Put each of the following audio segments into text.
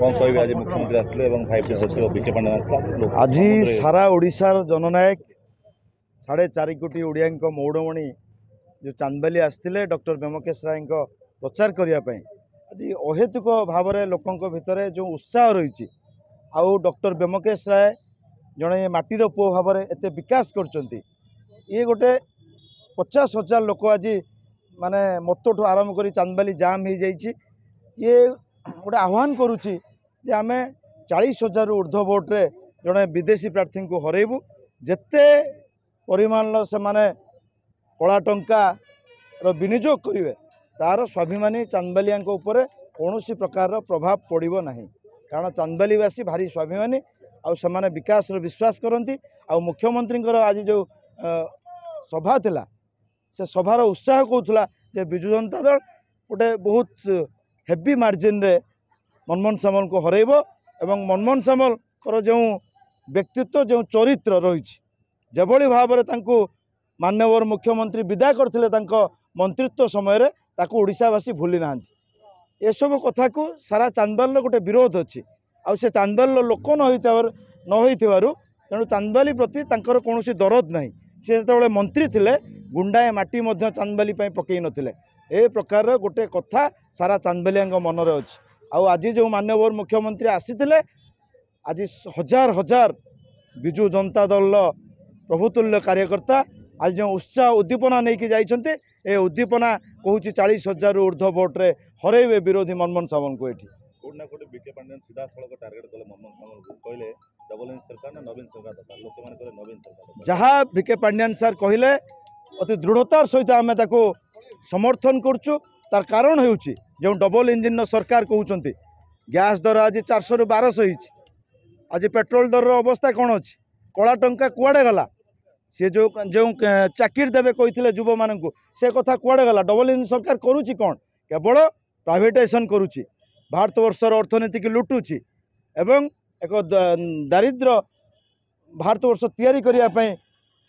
कौन कह आज मुख्यमंत्री आसते 5T सचिव विके पांडे आज सारा ओडिशार जननायक 4.5 कोटी ओडिया मौड़मणि जो चांदबाली आसते डॉक्टर ब्योमकेश राय प्रचार करने आज अहेतुक भाव में लोकों भितर जो उत्साह रही आउ डॉक्टर ब्योमकेश राय जड़े माटीर पुओ भाव में एत विकास कर ये गोटे 50,000 लोक आज माने मतठू आरंभ कर चांदबाली जाम हो जाइए ये गोटे आह्वान करुच्ची जे आम 40,000 ऊर्ध्व भोट्रे जड़े विदेशी प्रार्थी को हरइबू जिते परिमाण से माने कला टंकार विनियोग करेंगे तार स्वाभिमानी चांदबालिया उपर कौन प्रकार प्रभाव पड़ो ना कारण चांदबालीवासी भारी स्वाभिमानी आउ से विकास विश्वास करती आ मुख्यमंत्री आज जो सभा थिला से सभार उत्साह कहूला जे विजु जनता दल गोटे बहुत हेवी मार्जिन रे मनमोहन सामल को हरइब एवं मनमोहन सामल जो व्यक्तित्व जो चरित्र रही जेभली भाव में माननीय मुख्यमंत्री विदाय करथिले मंत्रित्व समय ओडिशावासी भूली ना ये सब कथा को सारा चांदबाल गोटे विरोध अच्छी आ से चांदबाल लोक न तेणु चांदबाली प्रति कौन दरद ना सी जो मंत्री थे गुंडाए माटी चांदबाली पकई नथिले ए प्रकार गोटे कथा सारा चांदबालिया मनरे अच्छी आज जो माननीय मुख्यमंत्री आसीथिले आज हजार हजार विजु जनता दल प्रभुतुल्य कार्यकर्ता आज जो उत्साह उद्दीपना नहीं जाइछन्ते ए उद्दीपना कहूँ 40,000 ऊर्ध्व भोट्रे हरइबे विरोधी मनमोहन सामल को एठी कोडना कोटे विके पांडे सीधा सड़क टार्गेट कले मनमोहन सामल को कहले डबल इंज सरकार ना नवीन सरकार दरकार लोक मान कहले नवीन सरकार जहाँ विके पांड्यान सर कहले अति दृढ़तार सहित आम समर्थन करचु तार कारण होउची जो डबल इंजिन सरकार कहते गैस दर आज 400 ରୁ 1200 आज पेट्रोल दर अवस्था कौन अच्छी कला टंका कुआड़े गला सी जो जो चाकिरी देवे कही युव मान से कथा कुआड़े गला डबल इंजिन सरकार करुच्ची कौन केवल प्राइवेटाइजेशन करुच्ची भारतवर्षर अर्थनीति की लुटुची एवं एक दारिद्र भारतवर्ष तैयारी करने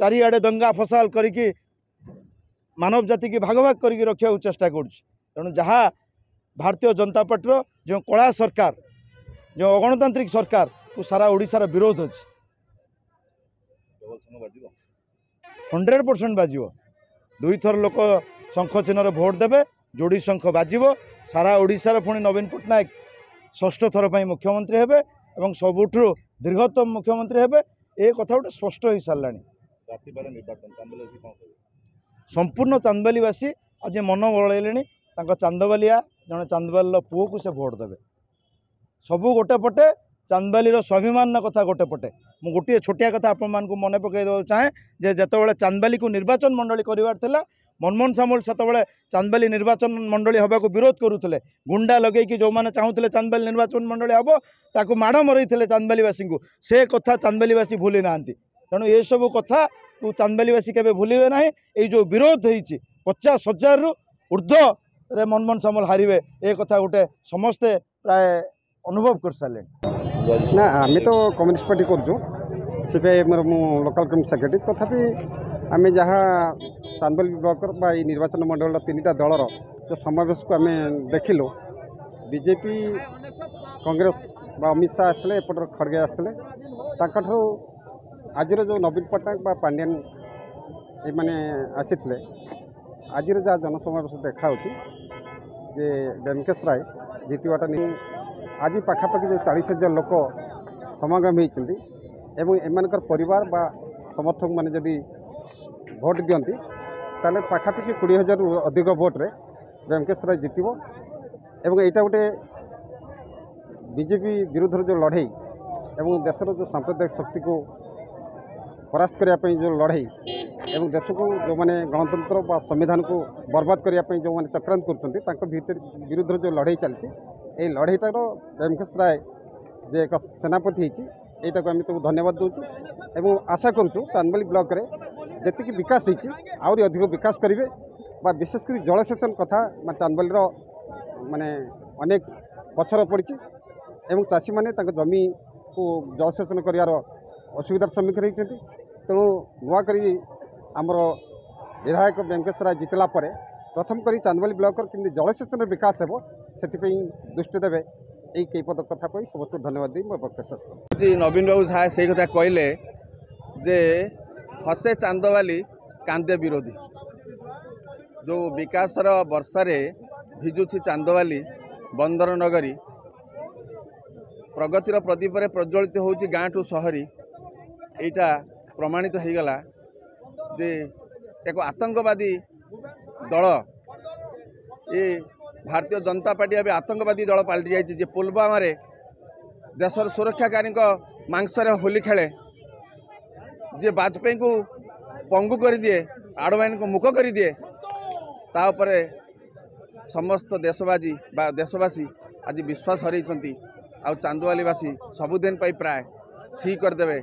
चारिआडे दंगा फसाल करिकी मानव जाति की भाग भाग करके रखा चेष्टा करुँ जहाँ भारतीय जनता पार्टी जो कला सरकार जो अगणतांत्रिक सरकार को सारा ओडिशार विरोध अच्छी 100% बाजिबो दुई थर लोक शंख चिन्ह भोट देवे जोड़ी शंख बाजिबो सारा ओडिशार पुणी नवीन पट्टनायक षष्ठ थर पर मुख्यमंत्री हेबे एवं सबुठु दीर्घतम मुख्यमंत्री हेबे ए कथा गोटे स्पष्ट हो साराणी संपूर्ण चांदबालीवासी आज मन बड़े चांदबालिया जड़े चांदबाल पुओ को से भोट देवे सबू गोटे पटे चांदबालीर स्वाभिमान कथा गोटे पटे मु गोटे छोटिया कथा आपण मान को मन पकई देवा चाहे जे जेतेबेले चांदबाली को निर्वाचन मंडली करिवार थिला मनमोहन सामल सेतेबेले चांदबाली निर्वाचन मंडली हबा को विरोध करुले गुंडा लगे कि जो माने चाहूले चांदबाली निर्वाचन मंडली हम ताकू माड़ मरई चांदबालीवासी को से कथा चांदबालीवासी भूली ना तेणु ये सब कथा को चांदबालीवासी केबे भूलिबे ना ये जो विरोध होती 50,000 रु ऊर्ध्व रे मनमोहन सामल हारिबे ए कथा गोटे समस्ते प्राय अनुभव कर सारे ना आम तो कम्युनिस्ट पार्टी करूँ सीपीआई मु लोकल कमिटी सेक्रेटरी तथापि आम जहाँ चांदबाली ब्लॉक निर्वाचन मंडल 3टा दलर जो समावेश को आम देखिलु बीजेपी कांग्रेस अमित शाह आसते एपटर खड़गे आसते आज जो नवीन पट्टनायक पांड्यान ये आसी आज जहाँ जनसमावेश देखा जे ब्योमकेश राय जीतवाटा नहीं आज पाखापाखि जो 40,000 लोक समागम होती एम परिवार बा समर्थक मैंने जदि भोट दियंती ताले पाखापाखि 20,000 रु अधिक भोट्रे ब्योमकेश राय जितब एवं यहाँ गोटे बीजेपी विरुद्ध जो लड़ई एवं देशर जो सांप्रदायिक शक्ति को परास्त करने जो लड़ई एवं देश को जो मैंने गणतंत्र व संविधान को बर्बाद करने जो मैंने चक्रांत कर विरुद्ध जो लड़ई चलती ये लड़ईटार ब्योमकेश राय जे एक सेनापति होता को आम तो धन्यवाद दूँ और आशा करूँ चांदबाली ब्लॉक रे जी विकास होती अधिक विकास करेंगे विशेषकर जलसेचन कथा चांदबालीर माने अनेक पछर पड़ी एवं चाषी मैंने जमी को जलसेचन कर असुविधार सम्मुखीन होती तेणु नुआक आमर विधायक ब्योमकेश राय जितला प्रथम करी चांदबाली ब्लॉक केमती जलसेचन विकास हो से दृष्टि देवे এই কেইপদ কথা কହି সমস্ত ধন্যবাদ দিয়ে ମୋ ବକ୍ତବ୍ୟ ଶେଷ କରୁଛି। जी नवीन बाबू साहे से कथा कहले जे हसे चांदवाली कांदे विरोधी जो विकासर वर्षारे भिजुछि चांदवाली बंदर नगरी प्रगतिर प्रदीप प्रज्वलित होउछि गाँ टू सहरी एटा प्रमाणित हो गला जे एक आतंकवादी दल ये भारतीय जनता पार्टी अभी आतंकवादी दल पलटि जाइए जे पुलवामा रे देशर सुरक्षाकारी मांसरे होली खेले जे वाजपेयी को पंगु कर दिए आडवाणी को मुख कर दिए तापरे समस्त देशवासी आज विश्वास हरई आ चांदवालीवासी सबुदिन प्राय ठीक करदे।